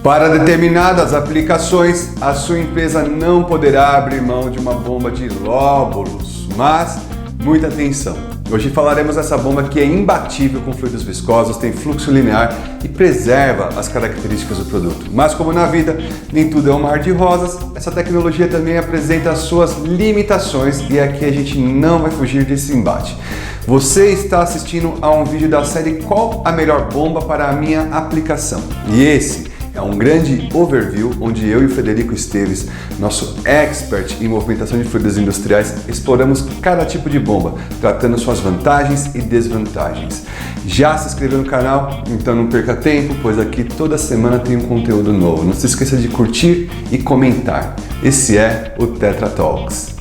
Para determinadas aplicações, a sua empresa não poderá abrir mão de uma bomba de lóbulos, mas muita atenção! Hoje falaremos dessa bomba que é imbatível com fluidos viscosos, tem fluxo linear e preserva as características do produto. Mas como na vida, nem tudo é um mar de rosas, essa tecnologia também apresenta as suas limitações e aqui a gente não vai fugir desse embate. Você está assistindo a um vídeo da série Qual a melhor bomba para a minha aplicação? E esse é um grande overview onde eu e o Frederico Esteves, nosso expert em movimentação de fluidos industriais, exploramos cada tipo de bomba, tratando suas vantagens e desvantagens. Já se inscreveu no canal? Então não perca tempo, pois aqui toda semana tem um conteúdo novo. Não se esqueça de curtir e comentar. Esse é o Tetra Talks.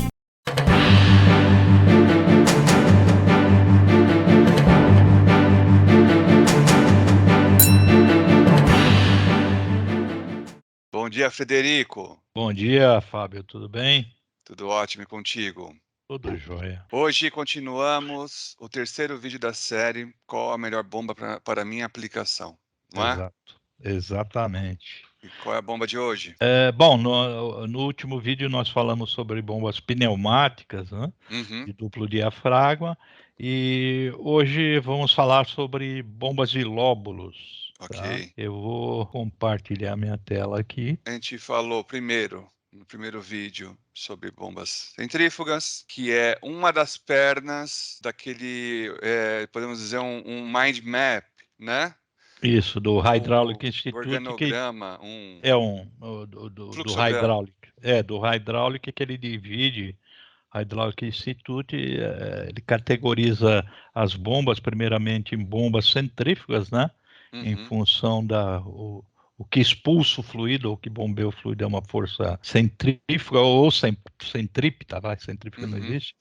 Bom dia, Frederico. Bom dia, Fábio, tudo bem? Tudo ótimo e contigo? Tudo jóia. Hoje continuamos o terceiro vídeo da série Qual a melhor bomba para a minha aplicação, não é? Exato, exatamente. E qual é a bomba de hoje? Bom, no último vídeo nós falamos sobre bombas pneumáticas, né, de duplo diafragma, e hoje vamos falar sobre bombas de lóbulos. Ok. Tá? Eu vou compartilhar minha tela aqui. A gente falou no primeiro vídeo, sobre bombas centrífugas, que é uma das pernas daquele, podemos dizer, um mind map, né? Isso, do Hydraulic Institute, que organograma, do fluxograma. Hydraulic, do Hydraulic, que ele divide. Hydraulic Institute, ele categoriza as bombas, primeiramente em bombas centrífugas, né? Em função o que expulsa o fluido, ou que bombeia o fluido é uma força centrífuga ou centrípeta, centrífuga não existe.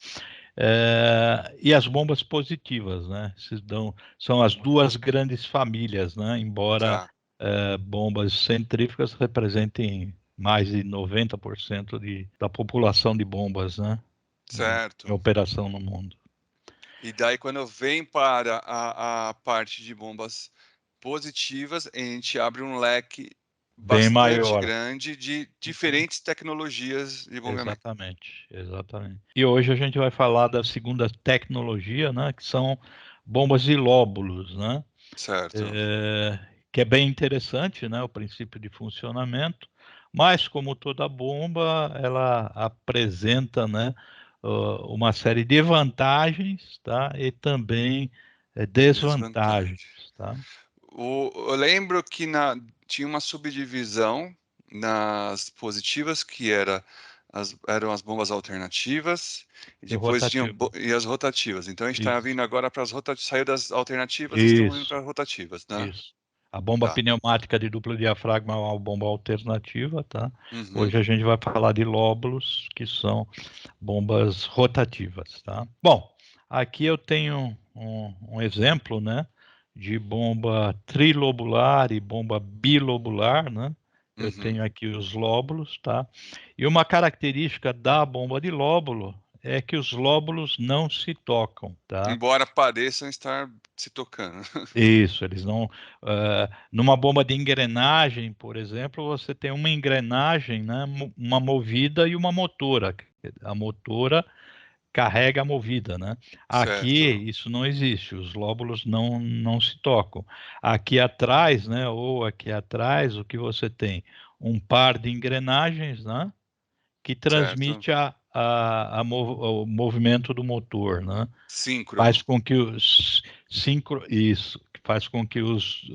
E as bombas positivas, né? São as duas grandes famílias, né? Embora bombas centrífugas representem mais de 90% da população de bombas, né? Certo. Em operação no mundo. E daí, quando vem para a parte de bombas positivas, a gente abre um leque Bem bastante maior. grande de diferentes tecnologias de bombeamento. Exatamente. E hoje a gente vai falar da segunda tecnologia, né, que são bombas de lóbulos, né? Certo. Que é bem interessante, né, o princípio de funcionamento, mas como toda bomba, ela apresenta, né, uma série de vantagens, tá, e também desvantagens, tá? Eu lembro que tinha uma subdivisão nas positivas, que eram as bombas alternativas, e depois e as rotativas. Então a gente está vindo agora para as rotativas, saiu das alternativas e estamos indo para as rotativas, né? Isso. A bomba pneumática de duplo diafragma é uma bomba alternativa, tá? Hoje a gente vai falar de lóbulos, que são bombas rotativas, tá? Bom, aqui eu tenho um exemplo, né, de bomba trilobular e bomba bilobular, né? Eu tenho aqui os lóbulos, tá? E uma característica da bomba de lóbulo é que os lóbulos não se tocam, tá? Embora pareçam estar se tocando. Isso, eles não... numa bomba de engrenagem, por exemplo, você tem uma engrenagem, né, uma movida e uma motora. A motora carrega a movida, né? Aqui isso não existe, os lóbulos não se tocam. Aqui atrás, né, ou aqui atrás, o que você tem? Um par de engrenagens, né, que transmite o movimento do motor, né? Síncrono. Faz com que faz com que os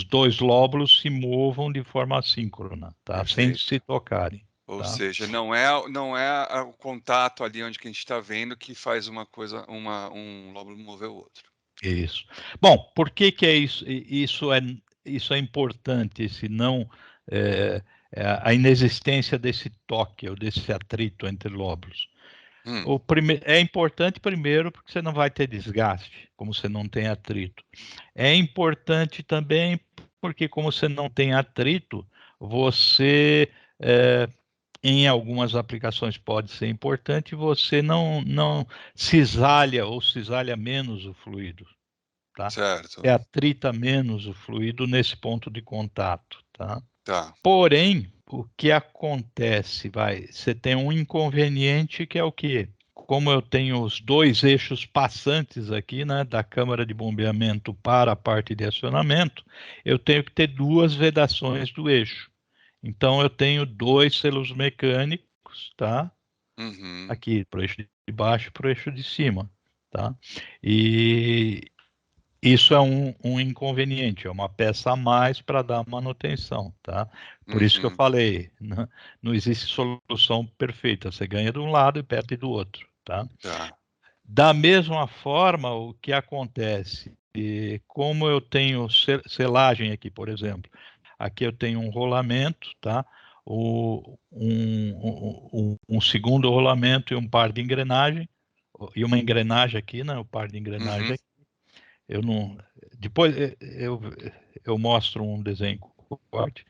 dois lóbulos se movam de forma assíncrona, tá? Sem se tocarem. Ou tá? seja, não é o contato ali onde que a gente está vendo que faz uma coisa, um lóbulo mover o outro. Isso. Bom, por que é isso? Isso é importante, a inexistência desse toque ou desse atrito entre lóbulos. É importante primeiro porque você não vai ter desgaste, como você não tem atrito. É importante também porque como você não tem atrito, você, em algumas aplicações pode ser importante, você não cisalha ou cisalha menos o fluido. Tá? Certo. Atrita menos o fluido nesse ponto de contato. tá? Tá. Porém, o que acontece, você tem um inconveniente que é o quê? Como eu tenho os dois eixos passantes aqui, né, da câmara de bombeamento para a parte de acionamento, eu tenho que ter duas vedações do eixo. Então, eu tenho dois selos mecânicos, tá? Uhum. Aqui, para o eixo de baixo e para o eixo de cima, tá? E isso é um inconveniente, é uma peça a mais para dar manutenção, tá? Por isso que eu Uhum. falei, não existe solução perfeita, você ganha de um lado e perde do outro, tá? Tá. Da mesma forma, o que acontece, como eu tenho selagem aqui, por exemplo, aqui eu tenho um rolamento, tá? Um segundo rolamento e um par de engrenagem, e uma engrenagem aqui, né? O par de engrenagem Uhum. aqui. Eu não. Depois eu mostro um desenho com corte.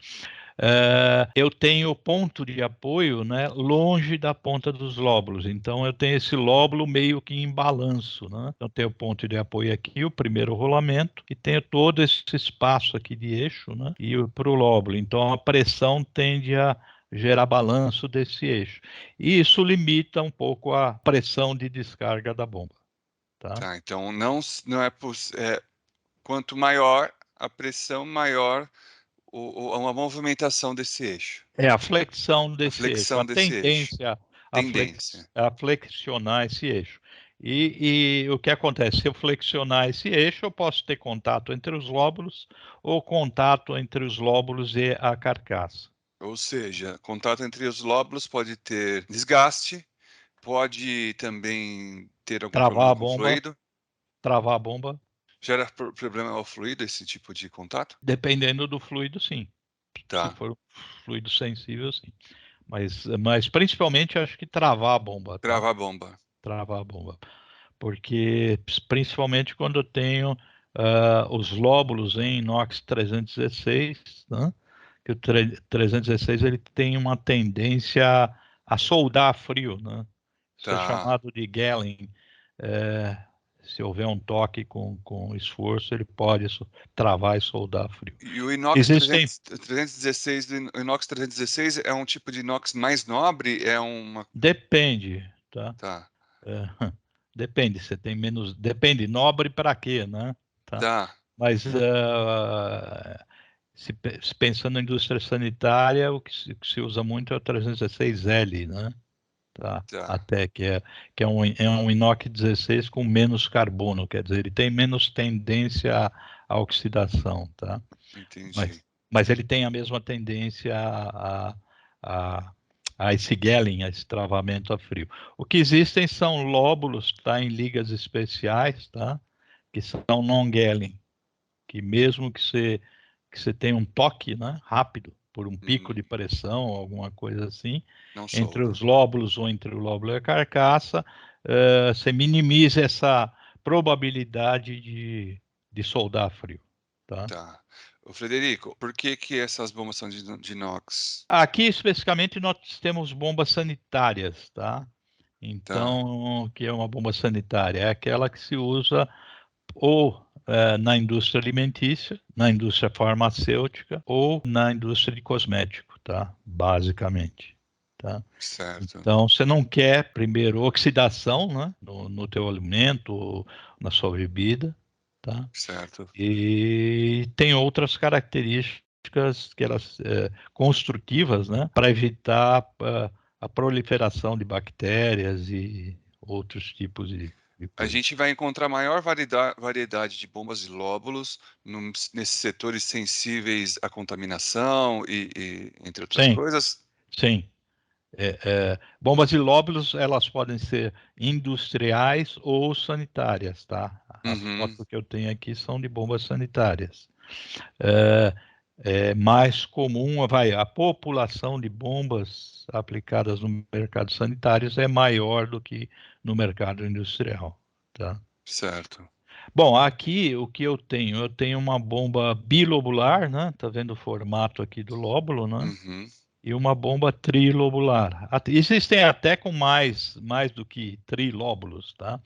Eu tenho ponto de apoio, né, longe da ponta dos lóbulos, então eu tenho esse lóbulo meio que em balanço, né? Eu tenho o ponto de apoio aqui, o primeiro rolamento, e tenho todo esse espaço aqui de eixo, né, e para o lóbulo. Então a pressão tende a gerar balanço desse eixo. E isso limita um pouco a pressão de descarga da bomba. Tá? Tá. Então não é, quanto maior a pressão, maior a movimentação desse eixo. É a flexão A desse eixo, a flexão desse eixo. tendência Tendência. a flexionar esse eixo. E o que acontece? Se eu flexionar esse eixo, eu posso ter contato entre os lóbulos ou contato entre os lóbulos e a carcaça. Ou seja, contato entre os lóbulos pode ter desgaste, pode também ter algum Travar problema a com o bomba, fluido. travar a bomba, Gera problema ao fluido esse tipo de contato? dependendo do fluido, sim. Se Tá. for fluido sensível, sim. Mas principalmente acho que travar a bomba, tá? Travar a bomba. Travar a bomba. Porque principalmente quando eu tenho os lóbulos em inox 316, né? Que o 316 ele tem uma tendência a soldar frio, né? Isso é Tá. chamado de Gallen. Se houver um toque com esforço, ele pode travar e soldar frio. E o inox Existem, 316, o inox 316 é um tipo de inox mais nobre? É uma. depende, tá? Tá. É, depende, você tem menos, depende, nobre para quê, né? Tá? Tá. Mas se pensando na indústria sanitária, o que se usa muito é o 316L, né? Tá? Tá. Até que é um inox 16 com menos carbono, quer dizer, ele tem menos tendência à oxidação, tá? Entendi. Mas ele tem a mesma tendência a esse Gallen, a esse travamento a frio. O que existem são lóbulos, tá, em ligas especiais, tá, que são non-Gallen, que mesmo que você tenha um toque, né, rápido, por um pico de pressão, alguma coisa assim, Não entre solda. os lóbulos ou entre o lóbulo e a carcaça, você minimiza essa probabilidade de soldar frio, tá? Tá. Ô, Frederico, por que que essas bombas são de inox? Aqui, especificamente, nós temos bombas sanitárias, tá? Tá. Então, o que é uma bomba sanitária? É aquela que se usa ou na indústria alimentícia, na indústria farmacêutica ou na indústria de cosmético, tá? Basicamente, tá? Certo. Então, você não quer, primeiro, oxidação, né? No teu alimento ou na sua bebida, tá? Certo. E tem outras características que elas construtivas, né, para evitar a proliferação de bactérias e outros tipos de A coisas. gente vai encontrar maior variedade de bombas de lóbulos nesses setores sensíveis à contaminação e entre outras Sim, coisas. sim. Bombas de lóbulos, elas podem ser industriais ou sanitárias, tá? As Uhum. fotos que eu tenho aqui são de bombas sanitárias. É, é mais comum, a população de bombas aplicadas no mercado sanitário é maior do que no mercado industrial, tá? Certo. Bom, aqui o que eu tenho? Eu tenho uma bomba bilobular, né? Tá vendo o formato aqui do lóbulo, né? Uhum. e uma bomba trilobular. Existem até com mais do que trilóbulos, tá?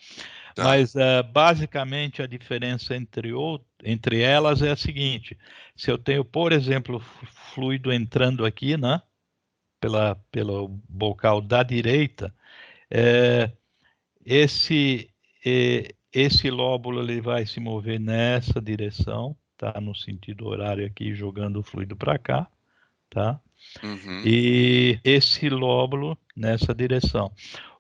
Tá. Mas basicamente a diferença entre elas é a seguinte: se eu tenho, por exemplo, fluido entrando aqui, né, pelo bocal da direita, é, esse lóbulo ele vai se mover nessa direção, tá, no sentido horário aqui, jogando o fluido para cá, tá? Uhum. E esse lóbulo nessa direção.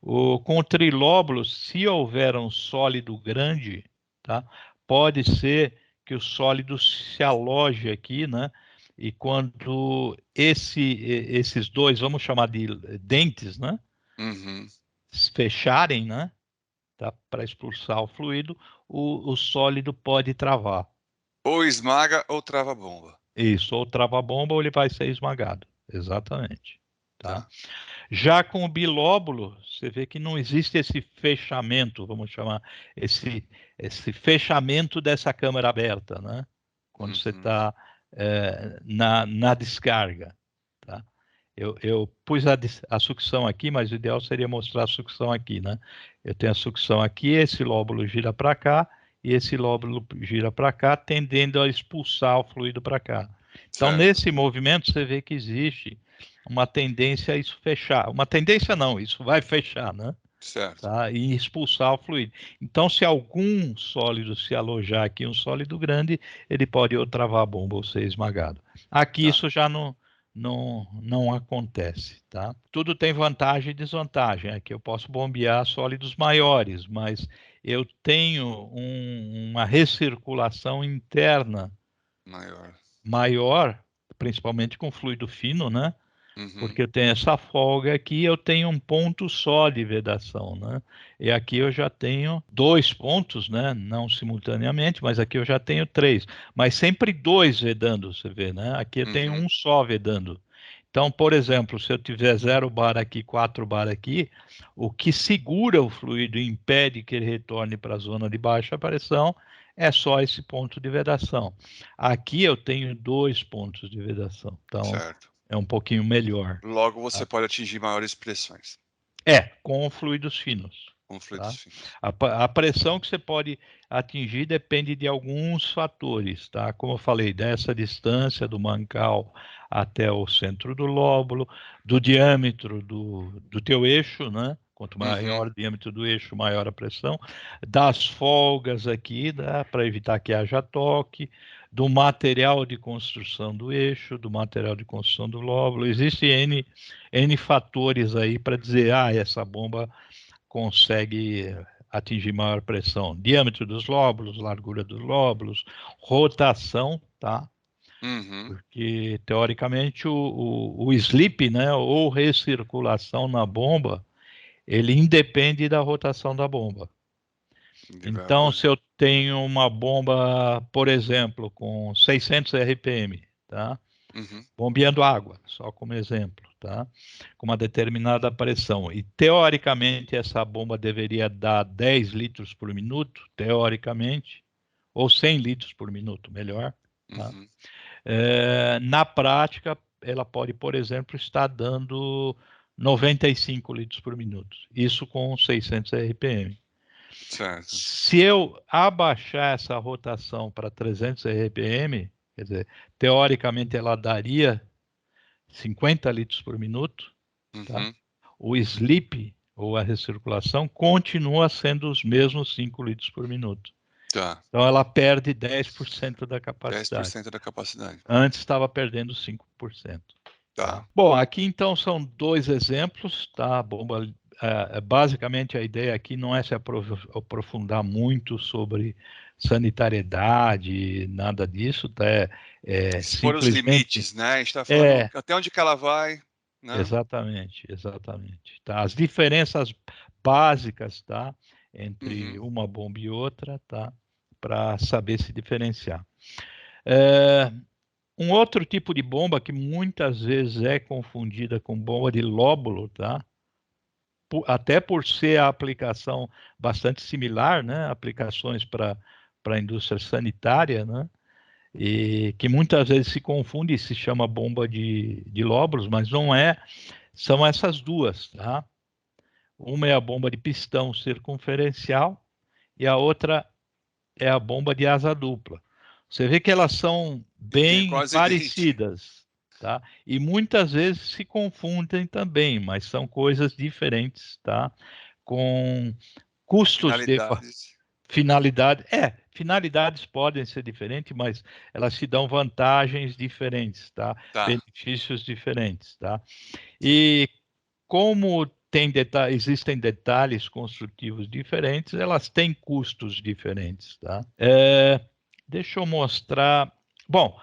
Com o trilóbulo, se houver um sólido grande, tá? Pode ser que o sólido se aloje aqui, né? E quando esses dois, vamos chamar de dentes, né? Uhum. Fecharem, né? Tá? Para expulsar o fluido, o sólido pode travar. Ou esmaga ou trava a bomba. Isso, ou trava a bomba ou ele vai ser esmagado. Exatamente. Tá? Tá. Já com o bilóbulo, você vê que não existe esse fechamento, vamos chamar, esse fechamento dessa câmara aberta, né? Quando você Uhum. está na descarga. Tá? Eu pus a sucção aqui, mas o ideal seria mostrar a sucção aqui, né? Eu tenho a sucção aqui, esse lóbulo gira para cá, e esse lóbulo gira para cá, tendendo a expulsar o fluido para cá. Então, Certo. nesse movimento, você vê que existe uma tendência a isso fechar. Uma tendência não, isso vai fechar, né? Certo. Tá? E expulsar o fluido. Então, se algum sólido se alojar aqui, um sólido grande, ele pode ou travar a bomba ou ser esmagado. Aqui Tá. isso já não acontece, tá? Tudo tem vantagem e desvantagem. Aqui eu posso bombear sólidos maiores, mas eu tenho uma recirculação interna Maior. maior, principalmente com fluido fino, né? Uhum. Porque eu tenho essa folga aqui, eu tenho um ponto só de vedação, né? E aqui eu já tenho dois pontos, né? Não simultaneamente, mas aqui eu já tenho três. Mas sempre dois vedando, você vê, né? Aqui eu tenho Uhum. um só vedando. Então, por exemplo, se eu tiver 0 bar aqui, 4 bar aqui, o que segura o fluido e impede que ele retorne para a zona de baixa pressão é só esse ponto de vedação. Aqui eu tenho dois pontos de vedação. Então, Certo. é um pouquinho melhor. Logo você Tá? pode atingir maiores pressões Com fluidos finos. com fluidos Tá? finos. A pressão que você pode atingir depende de alguns fatores, tá? Como eu falei, dessa distância do mancal até o centro do lóbulo, do diâmetro do teu eixo, né? Quanto Uhum. maior o diâmetro do eixo, maior a pressão, das folgas aqui, né? Para evitar que haja toque, do material de construção do eixo, do material de construção do lóbulo. Existem N fatores aí para dizer, essa bomba consegue atingir maior pressão. Diâmetro dos lóbulos, largura dos lóbulos, rotação, tá? Uhum. Porque, teoricamente, o slip, né, ou recirculação na bomba, ele independe da rotação da bomba. Ele vai Então, se ocorrer. eu tenho uma bomba, por exemplo, com 600 RPM, tá? Uhum. Bombeando água, só como exemplo, tá? Com uma determinada pressão. E, teoricamente, essa bomba deveria dar 10 litros por minuto, teoricamente, ou 100 litros por minuto, melhor, tá? Uhum. Na prática, ela pode, por exemplo, estar dando 95 litros por minuto, isso com 600 RPM. Certo. Se eu abaixar essa rotação para 300 RPM, quer dizer, teoricamente ela daria 50 litros por minuto, tá? Uhum. O slip, ou a recirculação, continua sendo os mesmos 5 litros por minuto. Tá. Então ela perde 10% da capacidade. 10% da capacidade. Antes estava perdendo 5%. Tá. Tá? Bom, aqui então são dois exemplos, tá? A bomba, basicamente a ideia aqui não é se aprofundar muito sobre sanitariedade, nada disso, tá? Expor os Simplesmente limites, né? A gente está falando é até onde que ela vai, né? exatamente, exatamente. Tá? As diferenças básicas, tá? Entre Uhum. uma bomba e outra, tá? Para saber se diferenciar. É, um outro tipo de bomba que muitas vezes é confundida com bomba de lóbulo, tá? Até por ser a aplicação bastante similar, né? Aplicações para a indústria sanitária, né? e que muitas vezes se confunde e se chama bomba de lóbulos, mas não é, são essas duas, tá? Uma é a bomba de pistão circunferencial e a outra é a bomba de asa dupla. Você vê que elas são bem Quase idêntico. parecidas, tá? E muitas vezes se confundem também, mas são coisas diferentes, tá? Com custos de Finalidades. finalidade, finalidades podem ser diferentes, mas elas te dão vantagens diferentes, tá? Tá. Benefícios diferentes, tá? E como existem detalhes construtivos diferentes, elas têm custos diferentes, tá? Deixa eu mostrar. Bom,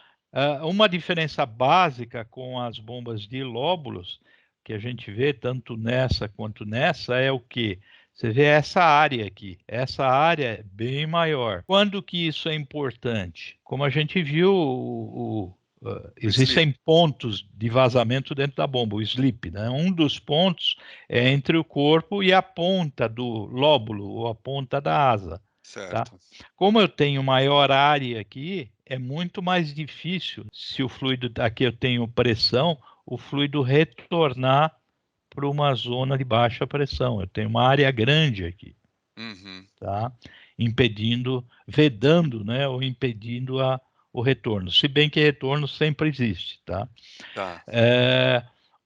uma diferença básica com as bombas de lóbulos que a gente vê tanto nessa quanto nessa é o que? Você vê essa área aqui. Essa área é bem maior. Quando que isso é importante? Como a gente viu, existem pontos de vazamento dentro da bomba, o slip, né? Um dos pontos é entre o corpo e a ponta do lóbulo, ou a ponta da asa. Tá? Certo. Como eu tenho maior área aqui, é muito mais difícil, se o fluido, aqui eu tenho pressão, o fluido retornar para uma zona de baixa pressão. Eu tenho uma área grande aqui, tá? Impedindo, vedando, né, ou impedindo o retorno. Se bem que retorno sempre existe, tá? Tá.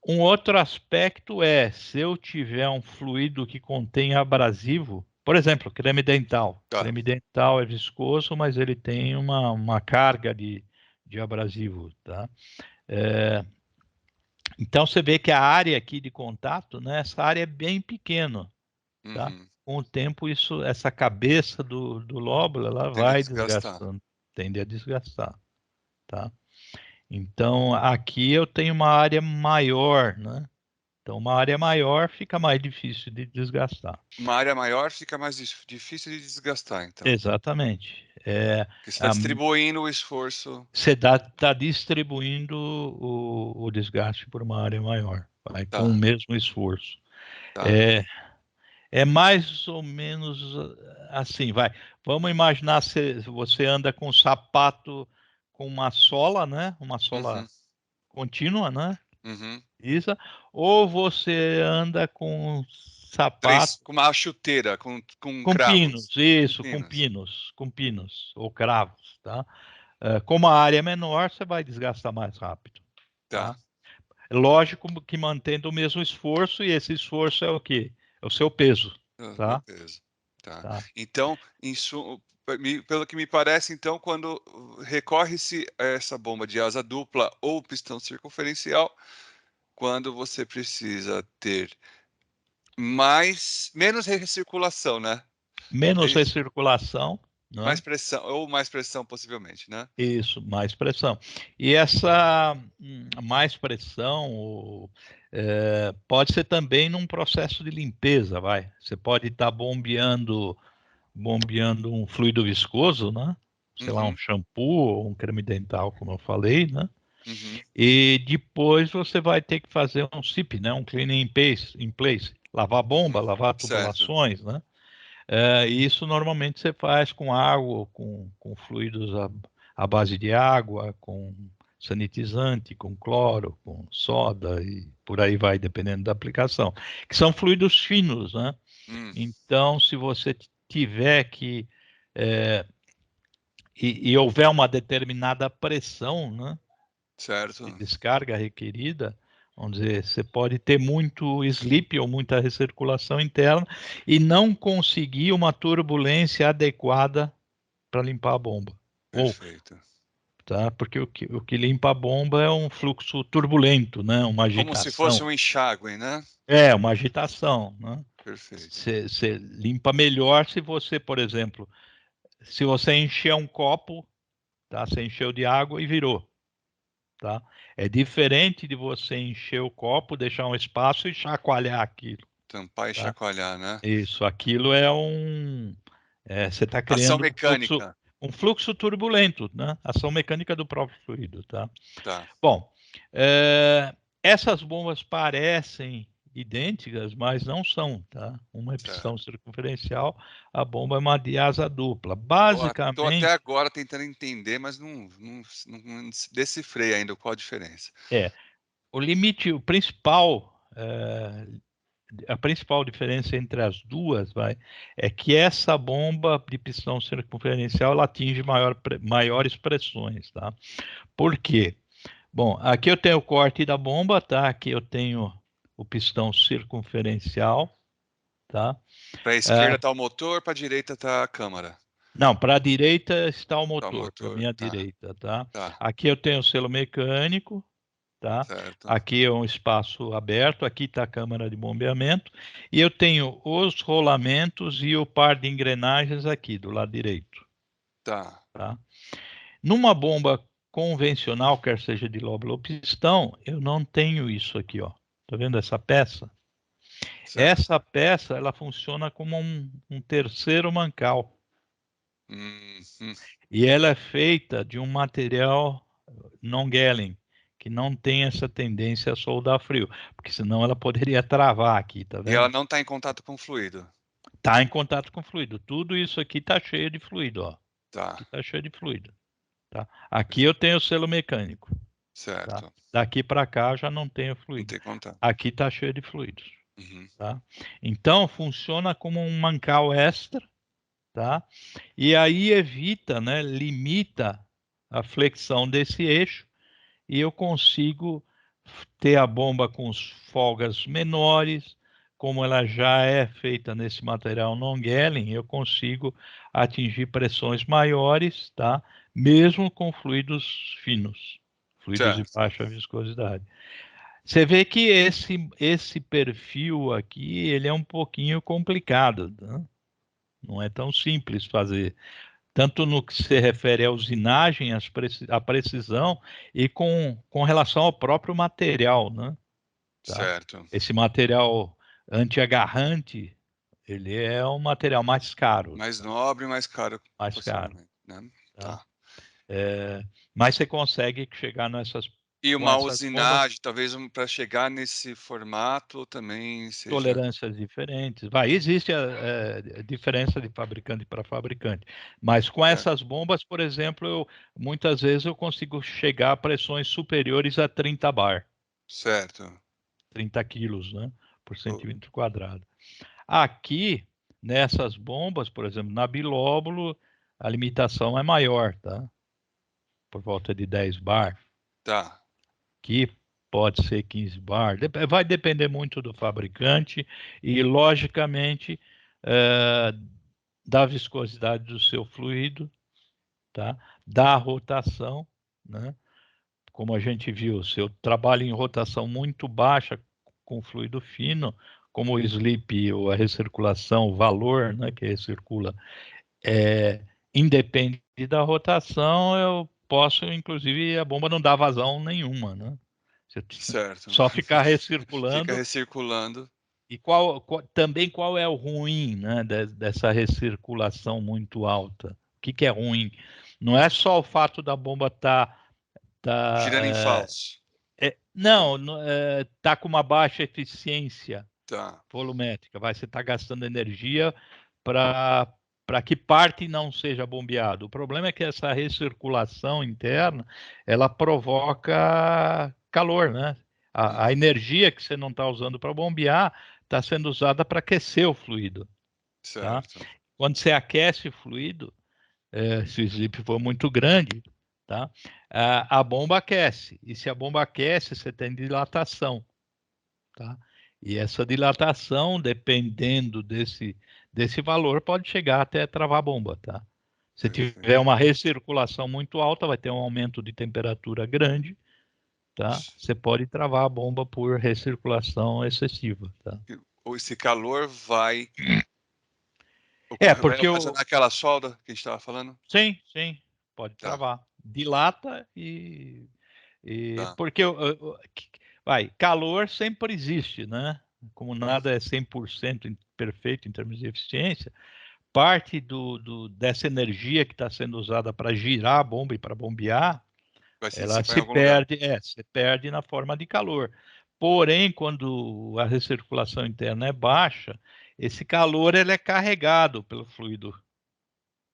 Um outro aspecto é, se eu tiver um fluido que contém abrasivo, por exemplo, creme dental. Tá. Creme dental é viscoso, mas ele tem uma carga de abrasivo, tá? Então, você vê que a área aqui de contato, né, essa área é bem pequena, tá? Com o tempo, essa cabeça do lóbulo, ela vai desgastando, tende a desgastar, tá? Então, aqui eu tenho uma área maior, né? Então, uma área maior fica mais difícil de desgastar. Uma área maior fica mais difícil de desgastar, então. Exatamente. Porque você está distribuindo o esforço. Você está distribuindo o desgaste por uma área maior, vai, com o mesmo esforço. Tá. É mais ou menos assim, vai. Vamos imaginar se você anda com um sapato com uma sola, né? Uma sola contínua, né? Isso. Ou você anda com um sapato com uma chuteira, com pinos, cravos. isso, com pinos ou cravos, tá? Como a área é menor, você vai desgastar mais rápido. Tá? Lógico que mantendo o mesmo esforço, e esse esforço é o quê? É o seu peso. Tá? Peso. Tá. Então, pelo que me parece, então, quando recorre-se a essa bomba de asa dupla ou pistão circunferencial, quando você precisa ter menos recirculação, né? Menos recirculação. Né? Mais pressão, possivelmente, né? Isso, mais pressão. E essa mais pressão pode ser também num processo de limpeza, vai. Você pode estar bombeando um fluido viscoso, né? Sei lá, um shampoo ou um creme dental, como eu falei, né? E depois você vai ter que fazer um CIP, né? Um cleaning in place, lavar a bomba, lavar tubulações, né? Isso normalmente você faz com água, com fluidos à base de água, com sanitizante, com cloro, com soda e por aí vai, dependendo da aplicação. Que são fluidos finos, né? Então, se você tiver que e houver uma determinada pressão, né? Certo. De descarga requerida, vamos dizer, você pode ter muito slip ou muita recirculação interna e não conseguir uma turbulência adequada para limpar a bomba. Perfeito. Tá? Porque o que limpa a bomba é um fluxo turbulento, né? Uma agitação. Como se fosse um enxágue, né? Uma agitação, né? Perfeito. Você limpa melhor se você, por exemplo, se você encher um copo, tá? Você encheu de água e virou. Tá? É diferente de você encher o copo, deixar um espaço e chacoalhar aquilo. Tampar e chacoalhar, né? Isso, aquilo é você está criando ação mecânica. Um fluxo turbulento, né? Ação mecânica do próprio fluido, tá? Tá. Bom, essas bombas parecem idênticas, mas não são, tá? Uma é pistão circunferencial, a bomba é uma de asa dupla. Estou até Basicamente, agora tentando entender, mas não decifrei ainda qual a diferença. o limite, o principal, a principal diferença entre as duas, é que essa bomba de pistão circunferencial ela atinge maiores pressões, tá? Por quê? Bom, aqui eu tenho o corte da bomba, tá? Aqui eu tenho o pistão circunferencial, tá? Para a esquerda está o motor, para a direita está a câmara. Não, para a direita está o Tá o motor, para a motor, minha tá. direita, tá? Tá, Aqui eu tenho o selo mecânico, tá? certo. Aqui é um espaço aberto, aqui está a câmara de bombeamento, e eu tenho os rolamentos e o par de engrenagens aqui do lado direito, Tá. tá? Numa bomba convencional, quer seja de lóbulo ou pistão, eu não tenho isso aqui, ó. Tá vendo essa peça? Certo. Essa peça, ela funciona como um terceiro mancal. E ela é feita de um material non-Gallen, que não tem essa tendência a soldar frio, porque senão ela poderia travar aqui, tá E ela vendo? não está em contato com o fluido. Tá em contato com fluido. Tudo isso aqui tá cheio de fluido, ó. Tá, Aqui tá cheio de fluido, tá? Aqui eu tenho o selo mecânico, tá? certo. Daqui para cá já não tenho Não fluido. tem contato. Aqui tá cheio de fluidos, Uhum. tá? Então funciona como um mancal extra, tá? E aí evita, né, limita a flexão desse eixo e eu consigo ter a bomba com folgas menores, como ela já é feita nesse material non-Gallen, eu consigo atingir pressões maiores, tá? Mesmo com fluidos finos, fluidos de Certo. baixa viscosidade. Você vê que esse perfil aqui, ele é um pouquinho complicado, tá? Não é tão simples fazer, tanto no que se refere à usinagem, à precisão, e com relação ao próprio material, né? Tá? Certo. Esse material antiagarrante, ele é um material mais caro, Mais nobre, mais caro, mais caro, possivelmente, né? tá? Tá. Mas você consegue chegar E com uma essas bombas, usinagem, talvez para chegar nesse formato também seja. tolerâncias diferentes. Existe a diferença de fabricante para fabricante, mas com É, essas bombas, por exemplo, muitas vezes eu consigo chegar a pressões superiores a 30 bar, certo. 30 quilos, né, por O- centímetro quadrado. Aqui, nessas bombas, por exemplo, na bilóbulo, a limitação é maior, tá? Por volta de 10 bar. Tá. Que pode ser 15 bar, vai depender muito do fabricante e, logicamente, da viscosidade do seu fluido, tá? Da rotação, né? Como a gente viu, se eu trabalho em rotação muito baixa com fluido fino, como o slip ou a recirculação, o valor, né, que recircula, independe da rotação, eu posso, inclusive, a bomba não dá vazão nenhuma, né? Certo. Só ficar Fica recirculando. recirculando. E também qual é o ruim, né, dessa recirculação muito alta? O que é ruim? Não é só o fato da bomba Girando em falso. não, tá com uma baixa eficiência Tá. volumétrica. Você está gastando energia para que parte não seja bombeado. O problema é que essa recirculação interna ela provoca calor, né? A energia que você não está usando para bombear está sendo usada para aquecer o fluido, tá? Certo. Quando você aquece o fluido, se o slip for muito grande, tá? A bomba aquece. E se a bomba aquece, você tem dilatação, tá? E essa dilatação, dependendo desse valor, pode chegar até travar a bomba, tá? Se tiver Perfeito. uma recirculação muito alta, vai ter um aumento de temperatura grande, tá? Você pode travar a bomba por recirculação excessiva, tá? Ou esse calor vai vai Porque ocasionar aquela solda que a gente estava falando? sim, pode Tá, travar. Dilata tá. porque calor sempre existe, né? Como nada é 100% perfeito em termos de eficiência, parte dessa energia que está sendo usada para girar a bomba e para bombear, Vai se ela dissipar em se algum lugar. perde, se perde na forma de calor. Porém, quando a recirculação interna é baixa, esse calor ele é carregado pelo fluido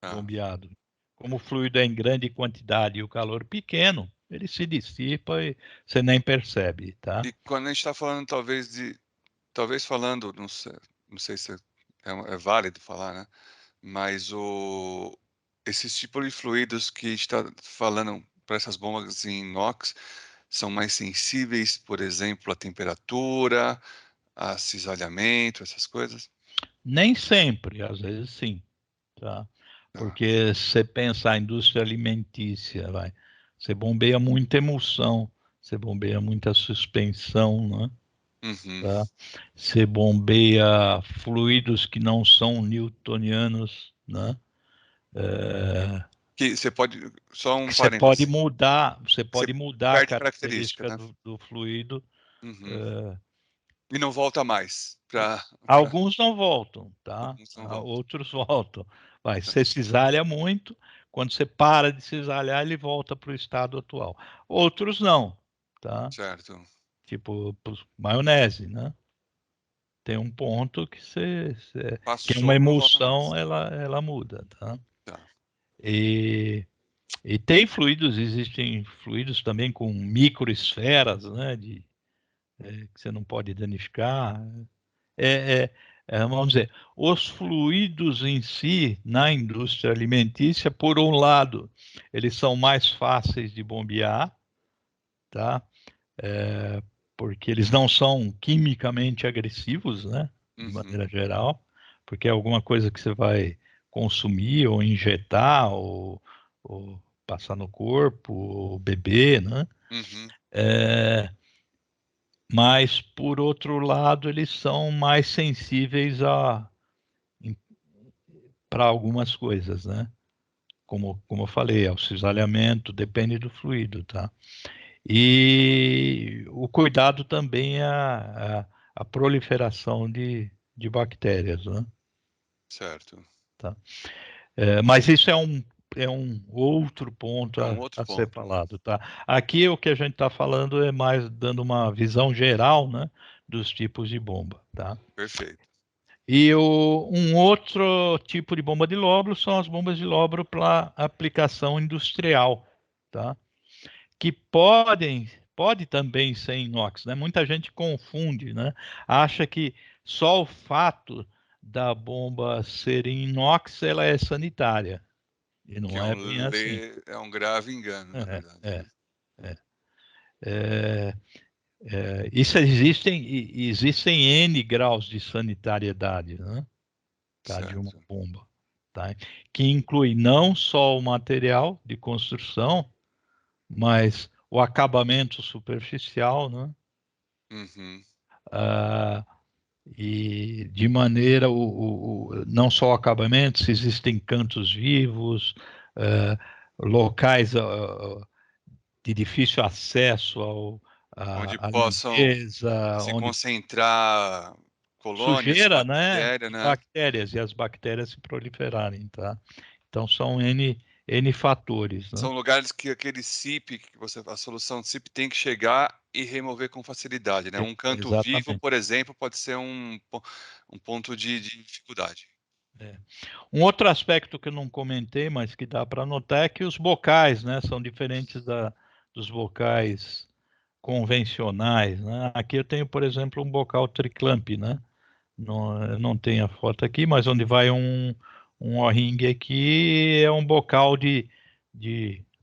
bombeado. Como o fluido é em grande quantidade e o calor pequeno, ele se dissipa e você nem percebe, tá? E quando a gente está falando, talvez falando, não sei se é válido falar, né? Mas esses tipos de fluidos que a gente está falando para essas bombas em inox são mais sensíveis, por exemplo, à temperatura, a cisalhamento, essas coisas? Nem sempre, às vezes sim, tá? Porque você pensa a indústria alimentícia, você bombeia muita emulsão, você bombeia muita suspensão, né? Uhum. Tá? Você bombeia fluidos que não são newtonianos, né? Que você pode, só um Que você pode parêntese, mudar, você a perde característica, característica né? do fluido. Uhum. E não volta mais para Alguns não voltam, tá? alguns não voltam. Outros voltam. Tá. Você cisalha muito, quando você para de cisalhar, ele volta para o estado atual. Outros não, tá? Certo. Tipo maionese, né? Tem um ponto que que é uma Passou, não volta emulsão, mais. ela muda, tá? Tá. E, e tem fluidos, existem fluidos também com microesferas, né? Que você não pode danificar. É, vamos dizer, os fluidos em si, na indústria alimentícia, por um lado, eles são mais fáceis de bombear, tá? Porque eles não são quimicamente agressivos, né? De Uhum. maneira geral, porque é alguma coisa que você vai consumir ou injetar ou passar no corpo ou beber, né? Uhum. Mas, por outro lado, eles são mais sensíveis para algumas coisas, né? Como eu falei, ao cisalhamento, depende do fluido, tá? E o cuidado também é a proliferação de bactérias, né? Certo. Tá? Mas isso é um outro ponto É um outro a ser ponto. falado, tá? Aqui o que a gente está falando é mais dando uma visão geral, né, dos tipos de bomba, tá? Perfeito. E um outro tipo de bomba de lóbulo são as bombas de lóbulo para aplicação industrial, tá? Que pode também ser inox, né? Muita gente confunde, né? Acha que só o fato da bomba ser em inox ela é sanitária. E Que não é bem assim. é um grave engano, na É, verdade, é, né? é. É, isso existem N graus de sanitariedade, né? Tá? De uma Certo. bomba, tá? Que inclui não só o material de construção, mas o acabamento superficial, né? Uhum. Ah, e de maneira não só o acabamento, se existem cantos vivos, locais de difícil acesso Onde à possam limpeza, se onde concentrar colônias, sujeira, né, bactérias, e né? bactérias, e as bactérias se proliferarem, tá? Então são N fatores, né? São lugares que aquele SIP, a solução SIP tem que chegar e remover com facilidade, né? Um canto vivo, Exatamente. por exemplo, pode ser um ponto de dificuldade. É. Um outro aspecto que eu não comentei, mas que dá para notar, é que os bocais, né, são diferentes dos bocais convencionais, né? Aqui eu tenho, por exemplo, um bocal triclamp, né? Não, eu não tenho a foto aqui, mas onde vai um O-ring aqui é um bocal de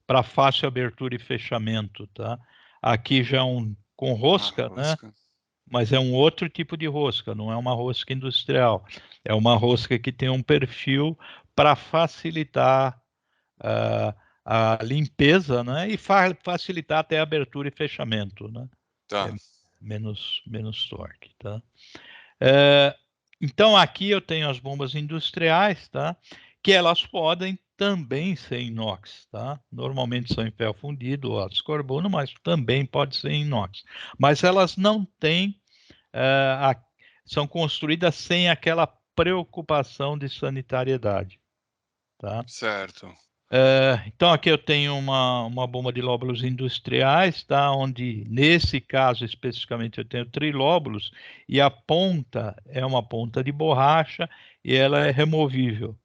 para fácil abertura e fechamento, tá? Aqui já é um com Uma rosca, né? rosca. Mas é um outro tipo de rosca, não é uma rosca industrial. É uma rosca que tem um perfil para facilitar uh, a limpeza, né? E facilitar até a abertura e fechamento, né? É Tá. menos torque, tá? É, então aqui eu tenho as bombas industriais, tá? Que elas podem também ser inox, tá? Normalmente são em ferro fundido ou aço carbono, mas também pode ser inox. Mas elas não têm, são construídas sem aquela preocupação de sanitariedade, tá? Certo. Então aqui eu tenho uma bomba de lóbulos industriais, tá? Onde nesse caso especificamente eu tenho trilóbulos e a ponta é uma ponta de borracha e ela é removível,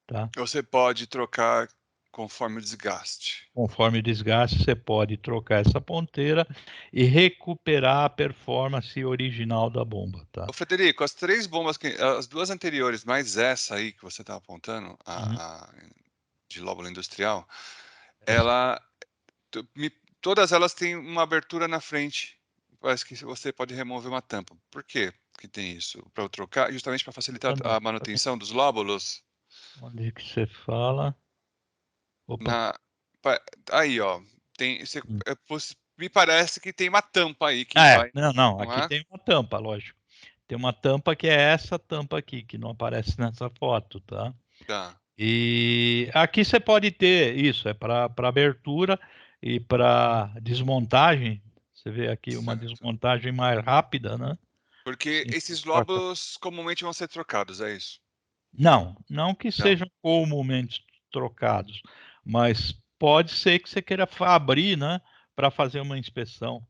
tá? Você pode trocar conforme o desgaste. Conforme o desgaste, você pode trocar essa ponteira e recuperar a performance original da bomba, tá? Ô, Frederico, as 3 bombas, as 2 anteriores, mais essa aí que você está apontando, Uhum. de lóbulo industrial, Essa- ela, todas elas têm uma abertura na frente. Parece que você pode remover uma tampa. Por quê que tem isso? Para eu trocar, justamente para facilitar a manutenção dos lóbulos. Onde que você fala? Opa. Na, pa- Aí, ó, tem, Hum. me parece que tem uma tampa aí que Ah, vai, não, não aqui é? tem uma tampa, lógico. Tem uma tampa que é essa tampa aqui, que não aparece nessa foto, tá? Tá, E aqui você pode ter isso, é para abertura e para desmontagem. Você vê aqui uma certo. desmontagem mais rápida, né? Porque Sem esses troca. lóbulos comumente vão ser trocados, é isso? Não que Não, sejam comumente trocados, mas pode ser que você queira abrir, né, para fazer uma inspeção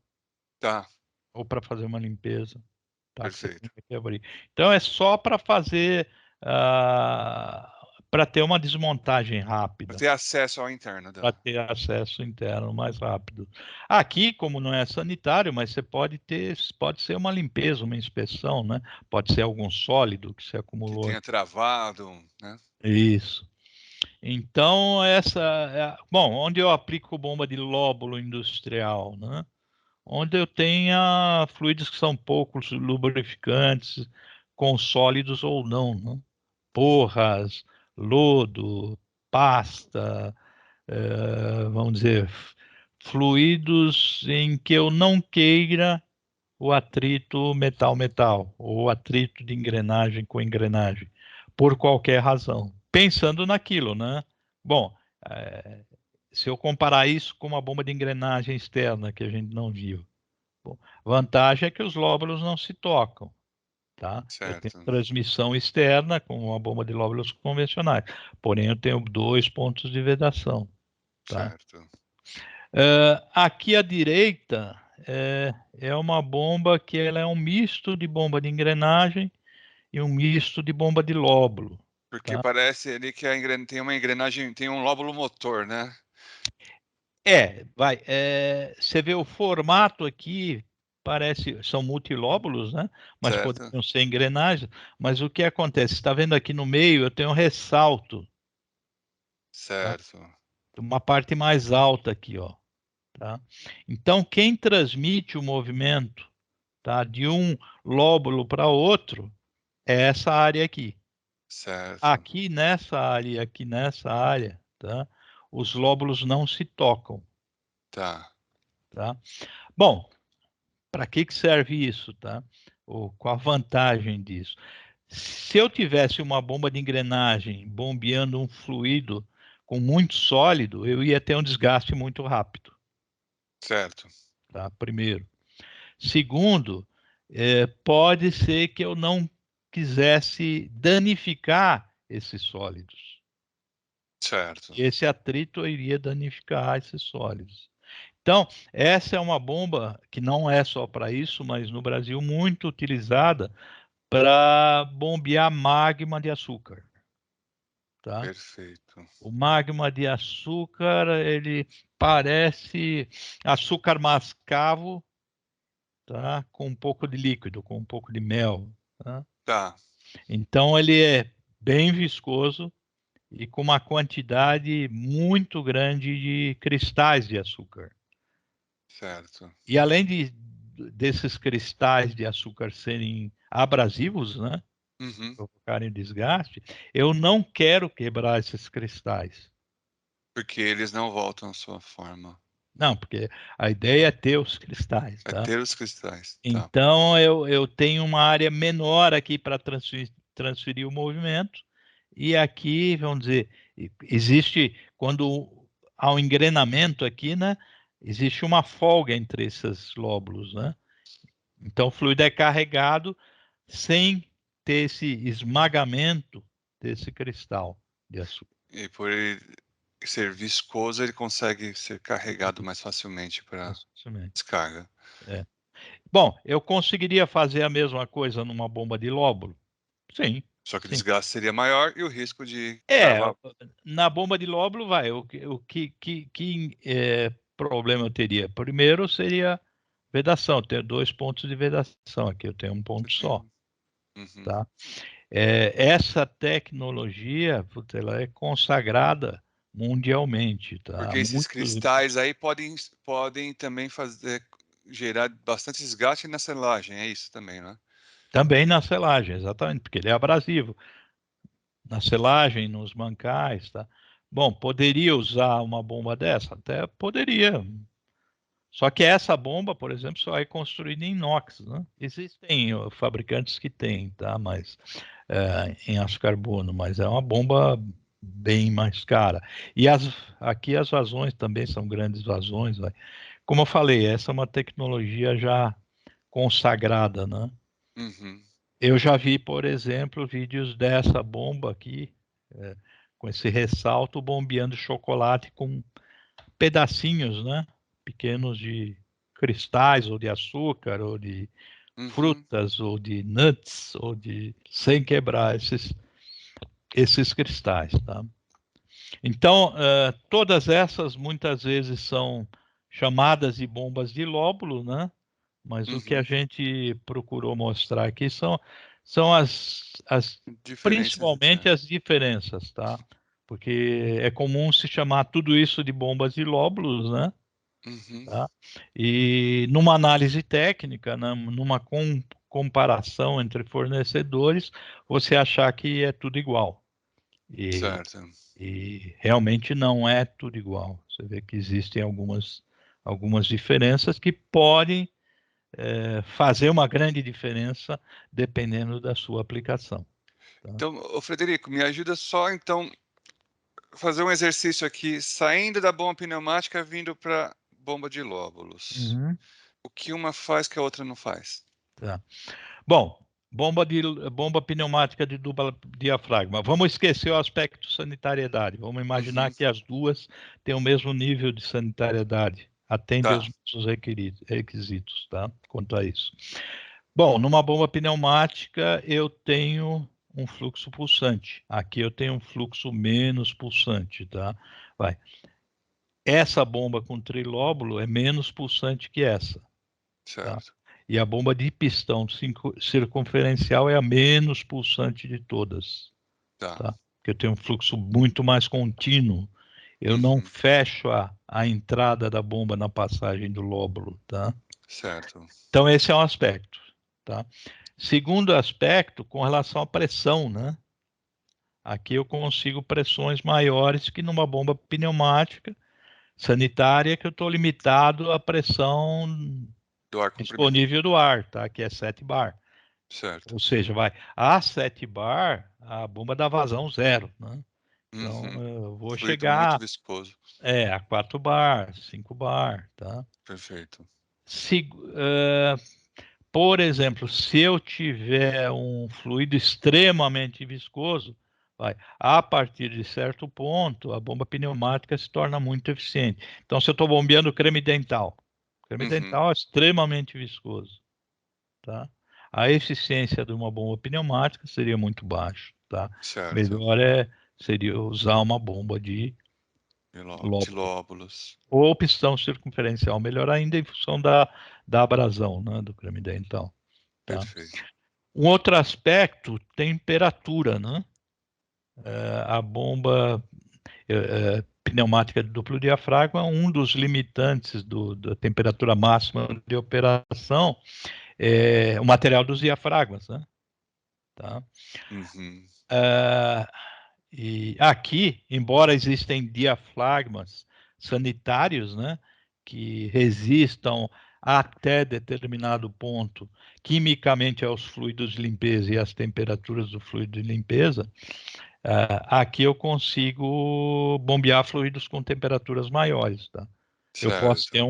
tá, ou para fazer uma limpeza, tá? Que você tem perfeito. que abrir. Então é só para fazer, para ter uma desmontagem Para rápida, ter acesso ao interno para da. ter acesso interno mais rápido. Aqui, como não é sanitário, mas você pode ter, pode ser uma limpeza, uma inspeção, né? Pode ser algum sólido que se Que acumulou tenha aqui. travado, né? Isso. Então, bom, onde eu aplico bomba de lóbulo industrial, né? Onde eu tenha fluidos que são poucos lubrificantes, com sólidos ou não, né? Porras, lodo, pasta, vamos dizer, fluidos em que eu não queira o atrito metal-metal, ou o atrito de engrenagem com engrenagem, por qualquer razão. Pensando naquilo, né? Bom, é, se eu comparar isso com uma bomba de engrenagem externa que a gente não viu, bom, vantagem é que os lóbulos não se tocam, tá? Eu tenho Certo, transmissão externa com uma bomba de lóbulos convencionais, porém eu tenho 2 pontos de vedação, tá? certo. Aqui à direita é uma bomba que ela é um misto de bomba de engrenagem e um misto de bomba de lóbulo, Porque tá? parece ali que tem uma engrenagem, tem um lóbulo motor, né? Você vê o formato aqui, parece, são multilóbulos, né? Mas Certo, poderiam ser engrenagens. Mas o que acontece? Está vendo aqui no meio, eu tenho um ressalto, tá? certo, Uma parte mais alta aqui, ó, tá? Então, quem transmite o movimento, tá, de um lóbulo para outro é essa área aqui. certo. Aqui nessa área, tá? Os lóbulos não se tocam, Tá, tá? Bom, para que serve isso, tá? Ou qual a vantagem disso? Se eu tivesse uma bomba de engrenagem bombeando um fluido com muito sólido, eu ia ter um desgaste muito rápido, certo, tá? Primeiro. Segundo, pode ser que eu não quisesse danificar esses sólidos. certo, Esse atrito iria danificar esses sólidos. Então, essa é uma bomba que não é só para isso, mas no Brasil muito utilizada para bombear magma de açúcar, tá? perfeito. O magma de açúcar, ele parece açúcar mascavo, tá? Com um pouco de líquido, com um pouco de mel, tá? Tá, Então, ele é bem viscoso e com uma quantidade muito grande de cristais de açúcar. certo. E além desses cristais de açúcar serem abrasivos, né, Uhum. provocarem desgaste, eu não quero quebrar esses cristais. Porque eles não voltam à sua forma. Não, porque a ideia é ter os cristais, É tá? ter os cristais, tá. Então eu tenho uma área menor aqui para transferir o movimento, e aqui, vamos dizer, existe, quando há um engrenamento aqui, né? Existe uma folga entre esses lóbulos, né? Então o fluido é carregado sem ter esse esmagamento desse cristal de açúcar. E por ele ser viscoso, ele consegue ser carregado mais facilmente para descarga. Bom, eu conseguiria fazer a mesma coisa numa bomba de lóbulo? Sim. Só que o sim. desgaste seria maior e o risco de travar. Na bomba de lóbulo que problema eu teria? Primeiro seria vedação, ter 2 pontos de vedação. Aqui eu tenho um ponto só. Uhum. Tá? Essa tecnologia, ela é consagrada mundialmente. Tá? Porque esses cristais aí podem também gerar bastante desgaste na selagem, é isso também, né? Também na selagem, exatamente, porque ele é abrasivo. Na selagem, nos mancais, tá? Bom, poderia usar uma bomba dessa? Até poderia. Só que essa bomba, por exemplo, só é construída em inox, né? Existem fabricantes que têm, tá? Mas em aço carbono, mas é uma bomba bem mais cara. E aqui as vazões também são grandes vazões, vai. Como eu falei, essa é uma tecnologia já consagrada, né? Uhum. Eu já vi, por exemplo, vídeos dessa bomba aqui, com esse ressalto, bombeando chocolate com pedacinhos, né? Pequenos de cristais, ou de açúcar, ou de frutas, ou de nuts, ou de... sem quebrar esses cristais, tá? Então, todas essas muitas vezes são chamadas de bombas de lóbulo, né? Mas o que a gente procurou mostrar aqui são principalmente as diferenças, tá? Porque é comum se chamar tudo isso de bombas de lóbulos, né? Tá? E numa análise técnica, né, numa comparação entre fornecedores, você achar que é tudo igual. E realmente não é tudo igual. Você vê que existem algumas diferenças que podem fazer uma grande diferença dependendo da sua aplicação. Tá? Então, Frederico, me ajuda só, então, fazer um exercício aqui, saindo da bomba pneumática, vindo para bomba de lóbulos. Uhum. O que uma faz que a outra não faz? Tá. Bom, bomba pneumática de dupla diafragma. Vamos esquecer o aspecto sanitariedade. Vamos imaginar que as duas têm o mesmo nível de sanitariedade, atendem aos nossos requisitos, tá? Quanto a isso. Bom, numa bomba pneumática eu tenho um fluxo pulsante. Aqui eu tenho um fluxo menos pulsante, tá? Vai. Essa bomba com trilóbulo é menos pulsante que essa. Certo. Tá? E a bomba de pistão circunferencial é a menos pulsante de todas. Tá? Porque eu tenho um fluxo muito mais contínuo. Eu não fecho a entrada da bomba na passagem do lóbulo. Tá? Certo. Então, esse é um aspecto. Tá? Segundo aspecto, com relação à pressão, né? Aqui eu consigo pressões maiores que numa bomba pneumática sanitária, que eu estou limitado à pressão disponível do ar, tá? Que é 7 bar. Certo. Ou seja, a 7 bar, a bomba dá vazão zero, né? Então, eu vou chegar muito viscoso. a 4 bar, 5 bar, tá? Perfeito. Por exemplo, se eu tiver um fluido extremamente viscoso, a partir de certo ponto, a bomba pneumática se torna muito eficiente. Então, se eu estou bombeando creme dental é extremamente viscoso, tá? A eficiência de uma bomba pneumática seria muito baixa, tá? Certo. Melhor seria usar uma bomba de lóbulos. Ou pistão circunferencial, melhor ainda em função da abrasão, né, do creme dental. Tá? Perfeito. Um outro aspecto, temperatura, né? A bomba pneumática de duplo diafragma, um dos limitantes da temperatura máxima de operação é o material dos diafragmas, né? Tá? E aqui, embora existem diafragmas sanitários, né, que resistam até determinado ponto quimicamente aos fluidos de limpeza e às temperaturas do fluido de limpeza, aqui eu consigo bombear fluidos com temperaturas maiores, tá? Eu posso ter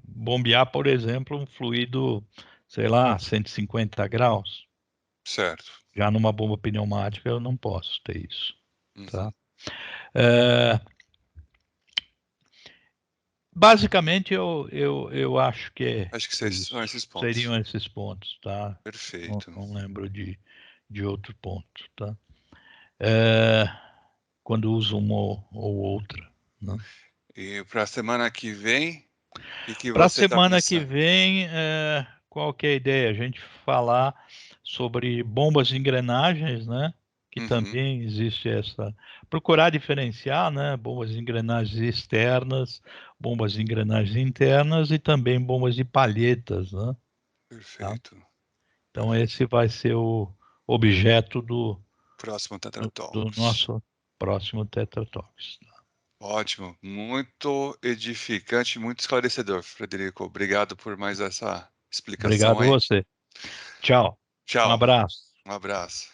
bombear, por exemplo, um fluido, sei lá, 150 graus. Certo. Já numa bomba pneumática eu não posso ter isso. Tá? Basicamente, eu acho que Acho que são esses pontos. seriam esses pontos, tá? Perfeito. Não lembro de outro ponto, tá? Quando uso uma ou outra, né? E para a semana que vem, o que Para a você está semana que pensando? vem, qual que é a ideia? A gente falar sobre bombas de engrenagens, né? Que Uhum, também existe essa. Procurar diferenciar, né? Bombas de engrenagens externas, bombas de engrenagens internas e também bombas de palhetas, né? Tá? perfeito. Então, Perfeito. esse vai ser o objeto Próximo Tetra do Talks. nosso próximo Tetra Talks. Ótimo, muito edificante, muito esclarecedor, Frederico. Obrigado por mais essa explicação Obrigado a aí. você. Tchau. Um Tchau, abraço. um abraço.